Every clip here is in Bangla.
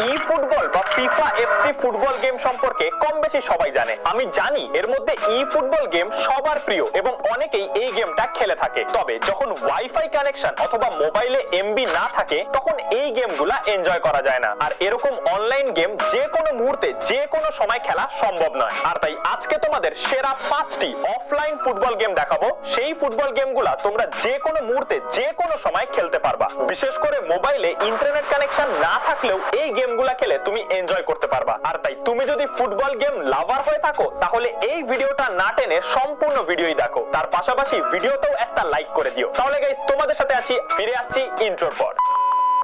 ই ফুটবল বা ফিফা এফসি ফুটবল গেম সম্পর্কে কম বেশি সবাই জানে। আমি জানি এর মধ্যে ই ফুটবল গেম সবার প্রিয় এবং অনেকেই এই গেমটা খেলে থাকে। তবে যখন ওয়াইফাই কানেকশন অথবা মোবাইলে এমবি না থাকে তখন এই গেমগুলা এনজয় করা যায় না। আর এরকম অনলাইন গেম যে কোনো মুহূর্তে যে কোনো সময় খেলা সম্ভব নয়। আর তাই আজকে তোমাদের সেরা 5টি অফলাইন ফুটবল গেম দেখাবো। সেই ফুটবল গেমগুলা তোমরা যে কোনো মুহূর্তে যে কোনো সময় খেলতে পারবা। বিশেষ করে মোবাইলে ইন্টারনেট কানেকশন না থাকলেও এই গেমগুলা খেলে তুমি এনজয় করতে পারবা। আর তাই তুমি যদি ফুটবল গেম লাভার হয়ে থাকো তাহলে এই ভিডিওটা না টেনে সম্পূর্ণ ভিডিওই দেখো। তার পাশাপাশি ভিডিওতেও একটা লাইক করে দিও। তাহলে গাইস তোমাদের সাথে ফিরে আসছি ইন্ট্রোর পর।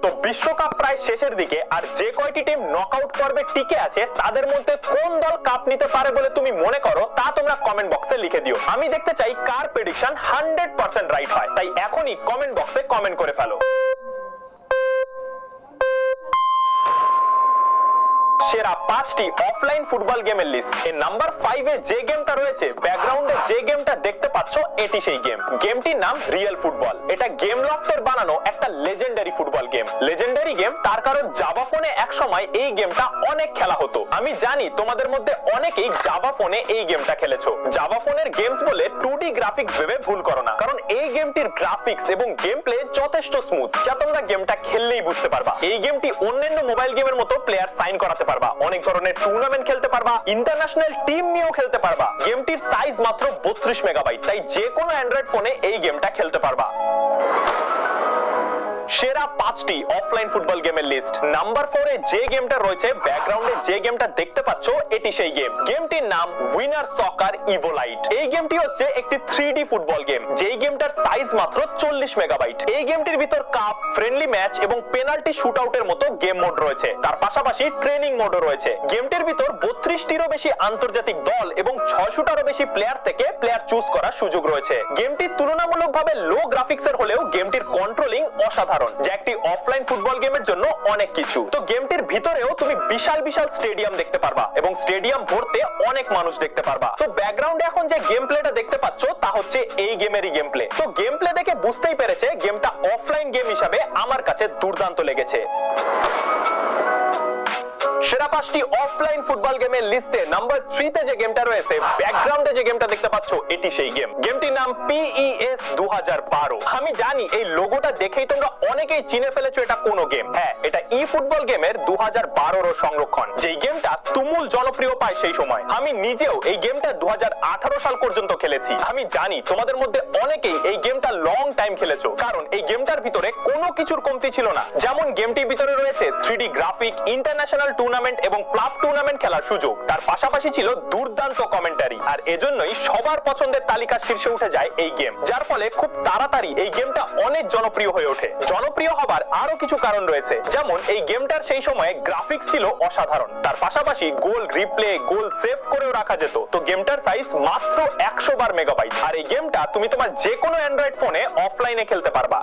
তো বিশ্বকাপ প্রায় শেষের দিকে, আর যে কয়টি টিম নকআউট পর্বে টিকে আছে তাদের মধ্যে কোন দল কাপ নিতে পারে বলে তুমি মনে করো তা তোমরা কমেন্ট বক্সে লিখে দিও। আমি দেখতে চাই কার প্রেডিকশন 100% রাইট হয়। তাই এখনই কমেন্ট বক্সে কমেন্ট করে ফেলো। সেরা 5টি অফলাইন ফুটবল গেমের লিস্ট। এর নাম্বার 5 এ যে গেমটা রয়েছে, ব্যাকগ্রাউন্ডে যে গেমটা দেখতে পাচ্ছ, এটি সেই গেম। গেমটির নাম রিয়েল ফুটবল। এটা গেম লফটের বানানো একটা legendary football game. Legendary game তার কারণ জাভা ফোনে এক সময় এই গেমটা অনেক খেলা হতো। আমি জানি তোমাদের মধ্যে অনেকেই জাভা ফোনে এই গেমটা খেলেছো। জাভা ফোনের গেমস বলে 2D গ্রাফিক্স ভেবে ভুল করো না, কারণ এই গেমটির গ্রাফিক্স এবং গেম প্লে যথেষ্ট স্মুথ, যা তোমরা গেমটা খেললেই বুঝতে পারবা। এই গেমটি অন্যান্য মোবাইল গেমের মতো প্লেয়ার সাইন করাতে পারবা, অনেক ধরনের টুর্নামেন্ট খেলতে পারবা, ইন্টারন্যাশনাল টিম নিয়েও খেলতে পারবা। গেমটির সাইজ মাত্র 32 মেগাবাইট, তাই যে কোনো অ্যান্ড্রয়েড ফোনে এই গেমটা খেলতে পারবা। সেরা 5টি অফলাইন ফুটবল গেমের লিস্ট। নাম্বার 4 এ যে গেমটা রয়েছে, ব্যাকগ্রাউন্ডে যে গেমটা দেখতে পাচ্ছ, এটি সেই গেম। গেমটির নাম উইনার সকার ইভোলাইট। এই গেমটি হচ্ছে একটি 3D ফুটবল গেম, যেই গেমটার সাইজ মাত্র 40 মেগাবাইট। এই গেমটির ভিতর কাপ, ফ্রেন্ডলি ম্যাচ এবং পেনাল্টি শুটআউটের মতো গেম মোড রয়েছে। তার পাশাপাশি ট্রেনিং মোডও রয়েছে। গেমটির ভিতর 32টিরও বেশি আন্তর্জাতিক দল এবং 600টারও বেশি প্লেয়ার থেকে প্লেয়ার চুজ করার সুযোগ রয়েছে। গেমটি তুলনামূলকভাবে লো গ্রাফিক্সের হলেও গেমটির কন্ট্রোলিং অসাধারণ, যা একটি অফলাইন ফুটবল গেমের জন্য অনেক কিছু। তো গেমটির ভিতরেও তুমি বিশাল বিশাল স্টেডিয়াম দেখতে পারবা এবং স্টেডিয়াম ভরতে অনেক মানুষ দেখতে পারবা। তো ব্যাকগ্রাউন্ডে এখন যে গেম প্লেটা দেখতে পাচ্ছ তা হচ্ছে এই গেমেরই গেম প্লে। তো গেম প্লে দেখে বুঝতেই পেরেছে গেমটা অফলাইন গেম হিসাবে আমার কাছে দুর্দান্ত লেগেছে। সেরা 5টি অফলাইন ফুটবল গেমের লিস্টে নাম্বার 3 তে যে গেমটা রয়েছে, ব্যাকগ্রাউন্ডে যে গেমটা দেখতে পাচ্ছ, এটি সেই গেম। গেমটির নাম PES 2012। আমি জানি এই লোগোটা দেখেই তোমরা অনেকেই চিনে ফেলেছো এটা কোন গেম। হ্যাঁ, এটা ই ফুটবল গেমের 2012 এর সংরক্ষণ, যেই গেমটা তুমুল জনপ্রিয় পায় সেই সময়। আমি নিজেও এই গেমটা 2018 সাল পর্যন্ত খেলেছি। আমি জানি তোমাদের মধ্যে অনেকেই এই গেমটা লং টাইম খেলেছো, কারণ এই গেমটার ভিতরে কোনো কিছুর কমতি ছিল না। যেমন গেমটির ভিতরে রয়েছে 3D গ্রাফিক, ইন্টারন্যাশনাল টুর্নামেন্ট এবং ক্লাব টুর্নামেন্ট খেলার সুযোগ। তার পাশাপাশি ছিল দুর্দান্ত কমেন্টারি। আর এজন্যই সবার পছন্দের তালিকার শীর্ষে উঠে যায় এই গেম, যার ফলে খুব তাড়াতাড়ি এই গেমটা অনেক জনপ্রিয় হয়ে ওঠে। জনপ্রিয় হবার আরো কিছু কারণ রয়েছে, যেমন এই গেমটার সেই সময়ে গ্রাফিক্স ছিল অসাধারণ। তার পাশাপাশি গোল রিপ্লে, গোল সেভ করেও রাখা যেত। তো গেমটার সাইজ মাত্র 112 মেগাবাইট। আর এই গেমটা তুমি তোমার যে কোনো অ্যান্ড্রয়েড ফোনে অফলাইনে খেলতে পারবা।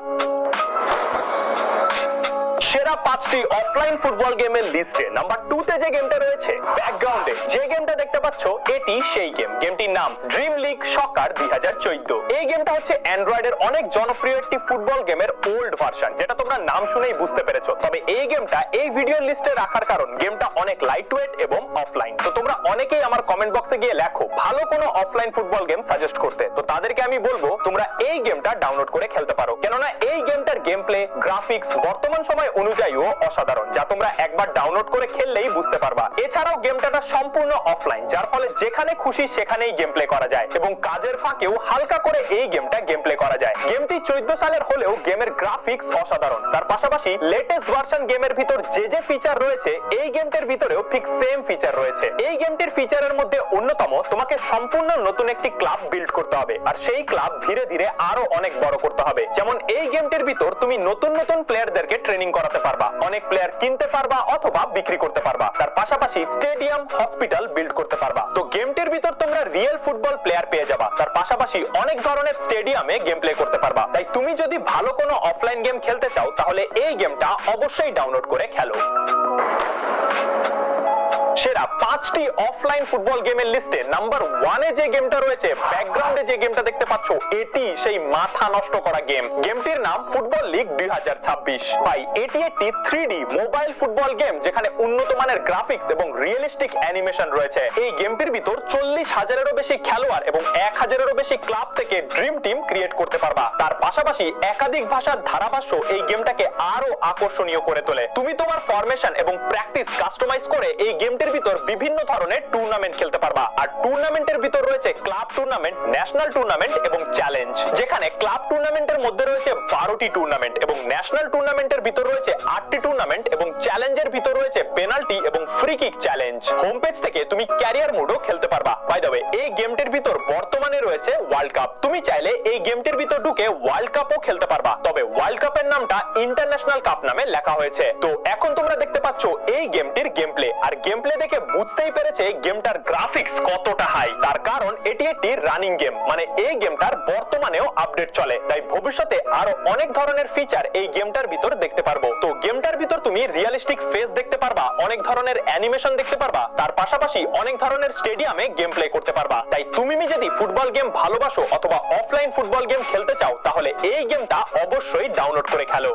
সেরা 5টি অফলাইন ফুটবল গেমের লিস্টে নাম্বার 2 তে যে গেমটা রয়েছে, ব্যাকগ্রাউন্ডে যে গেমটা দেখতে পাচ্ছ, এটি সেই গেম। গেমটির নাম ড্রিম লিগ সকার 2014। এই গেমটা হচ্ছে অ্যান্ড্রয়েডের অনেক জনপ্রিয় একটি ফুটবল গেমের ওল্ড ভার্সন, যেটা তোমরা নাম শুনেই বুঝতে পেরেছো। তবে এই গেমটা এই ভিডিওর লিস্টে রাখার কারণ গেমটা অনেক লাইট ওয়েট এবং অফলাইন। তো তোমরা অনেকেই আমার কমেন্ট বক্সে গিয়ে লেখো ভালো কোনো অফলাইন ফুটবল গেম সাজেস্ট করতে। তো তাদেরকে আমি বলবো তোমরা এই গেমটা ডাউনলোড করে খেলতে পারো, কেননা এই গেমটার গেম প্লে, গ্রাফিক্স বর্তমান সময় অনুযায়ীও অসাধারণ, যা তোমরা একবার ডাউনলোড করে খেললেই বুঝতে পারবা। এছাড়াও গেমটা সম্পূর্ণ অফলাইন, যার ফলে যেখানে খুশি সেখানেই গেম প্লে করা যায় এবং কাজের ফাঁকেও হালকা করে এই গেমটা গেম প্লে করা যায়। গেমটি 14 সালের হলেও গেমের গ্রাফিক্স অসাধারণ। তার পাশাপাশি লেটেস্ট ভার্সন গেমের ভিতর যে ফিচার রয়েছে, এই গেমটির ভিতরেও ঠিক সেম ফিচার রয়েছে। এই গেমটির ফিচারের মধ্যে অন্যতম, তোমাকে সম্পূর্ণ নতুন একটি ক্লাব বিল্ড করতে হবে, আর সেই ক্লাব ধীরে ধীরে আরো অনেক বড় করতে হবে। যেমন এই গেমটির ভিতর তুমি নতুন নতুন প্লেয়ারদেরকে ট্রেনিং করাতে পারবা, অনেক প্লেয়ার কিনতে পারবা অথবা বিক্রি করতে পারবা। তার পাশাপাশি স্টেডিয়াম, হসপিটাল বিল্ড করতে পারবা। তো গেমটির ভিতর তোমরা রিয়েল ফুটবল প্লেয়ার পেয়ে যাবা। তার পাশাপাশি অনেক ধরনের স্টেডিয়ামে গেম প্লে করতে পারবা। তাই তুমি যদি ভালো কোনো অফলাইন গেম খেলতে চাও তাহলে এই গেমটা অবশ্যই ডাউনলোড করে খেলো। সেরা 5টি অফলাইন ফুটবল গেমের লিস্টে নাম্বার 1 এ যে গেমটা রয়েছে, ব্যাকগ্রাউন্ডে যে গেমটা দেখতে পাচ্ছ, এটি সেই মাথা নষ্ট করা গেম। গেমটির নাম ফুটবল লিগ 2026। ভাই এটি একটি 3D মোবাইল ফুটবল গেম যেখানে উন্নত মানের গ্রাফিক্স এবং রিয়েলিস্টিক অ্যানিমেশন রয়েছে। এই গেমটির ভিতর 40,000-এরও বেশি খেলোয়াড় এবং 1,000-এরও বেশি ক্লাব থেকে ড্রিম টিম ক্রিয়েট করতে পারবা। তার পাশাপাশি একাধিক ভাষার ধারাভাষ্য এই গেমটাকে আরো আকর্ষণীয় করে তোলে। তুমি তোমার ফরমেশন এবং প্র্যাকটিস কাস্টমাইজ করে এই গেমটির ভিতর বিভিন্ন ধরনের টুর্নামেন্ট খেলতে পারবা। আর টুর্নামেন্টের ভিতর রয়েছে ক্লাব টুর্নামেন্ট, ন্যাশনাল টুর্নামেন্ট এবং চ্যালেঞ্জ। যেখানে ক্লাব টুর্নামেন্টের মধ্যে রয়েছে 12টি টুর্নামেন্ট এবং ন্যাশনাল টুর্নামেন্টের ভিতর রয়েছে 8টি টুর্নামেন্ট এবং চ্যালেঞ্জের ভিতর রয়েছে পেনাল্টি এবং free kick challenge. Home page থেকে তুমি ক্যারিয়ার মোডও খেলতে পারবা। বাই দ্য ওয়ে, এই গেমটির ভিতর বর্তমানে রয়েছে ওয়ার্ল্ড কাপ। তুমি চাইলে এই গেমটির ভিতর ঢুকে ওয়ার্ল্ড কাপও খেলতে পারবা, তবে ওয়ার্ল্ড কাপের নামটা ইন্টারন্যাশনাল কাপ নামে লেখা হয়েছে। তো এখন তোমরা দেখতে পাচ্ছ এই গেমটির গেম প্লে, আর গেম প্লে দেখে বুঝতেই পেরেছে গেমটার গ্রাফিক্স কতটা হাই। তার কারণ এটি একটি রানিং গেম, মানে এই গেমটার বর্তমানেও আপডেট চলে, তাই ভবিষ্যতে আরো অনেক ধরনের ফিচার এই গেমটার ভিতর দেখতে পারবো। তো গেমটার ভিতর তুমি রিয়েলিস্টিক ফেস দেখতে পারবা, অনেক ধরনের অ্যানিমেশন দেখতে পারবা, তার পাশাপাশি অনেক ধরনের স্টেডিয়ামে গেম প্লে করতে পারবা। তাই তুমি যদি ফুটবল গেম ভালোবাসো অথবা অফলাইন ফুটবল গেম খেলতে চাও, তাহলে এই গেমটা অবশ্যই ডাউনলোড করে খেলো।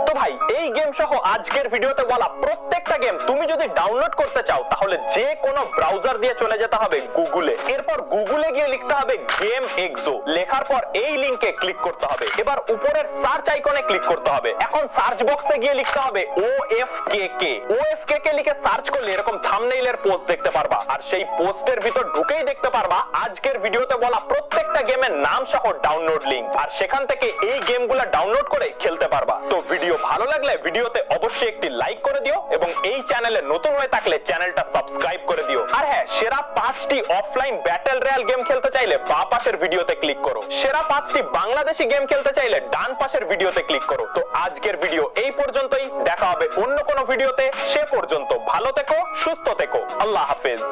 তো ভাই, এই গেম সহ আজকের ভিডিওতে বলা প্রত্যেকটা গেম তুমি যদি ডাউনলোড করতে চাও, তাহলে যে কোনো ব্রাউজার দিয়ে চলে যেতে হবে গুগলে। এরপর গুগলে গিয়ে লিখতে হবে গেম এক্সো। লেখার পর এই লিংকে ক্লিক করতে হবে। এবার উপরের সার্চ আইকনে ক্লিক করতে হবে। এখন সার্চ বক্সে গিয়ে লিখতে হবে OFKK। OFKK লিখে সার্চ করলে এরকম থাম্বনেইলের পোস্ট দেখতে পারবা, আর সেই পোস্টের ভিতর ঢুকেই দেখতে পারবা আজকের ভিডিওতে বলা প্রত্যেকটা গেমের নাম সহ ডাউনলোড লিংক, আর সেখান থেকে এই গেমগুলো ডাউনলোড করে খেলতে পারবা। তো ভিডিও ভালো লাগলে ভিডিওতে অবশ্যই একটি লাইক করে দিও এবং এই চ্যানেলে নতুন হয়ে থাকলে চ্যানেলটা সাবস্ক্রাইব করে দিও। আর হ্যাঁ, সেরা 5টি অফলাইন ব্যাটল রয়্যাল গেম খেলতে চাইলে বাঁ পাশের ভিডিওতে ক্লিক করো। সেরা 5টি বাংলাদেশি গেম খেলতে চাইলে ডান পাশের ভিডিওতে ক্লিক করো। তো আজকের ভিডিও এই পর্যন্তই, দেখা হবে অন্য কোনো ভিডিওতে। সে পর্যন্ত ভালো থেকো, সুস্থ থেকো, আল্লাহ হাফেজ।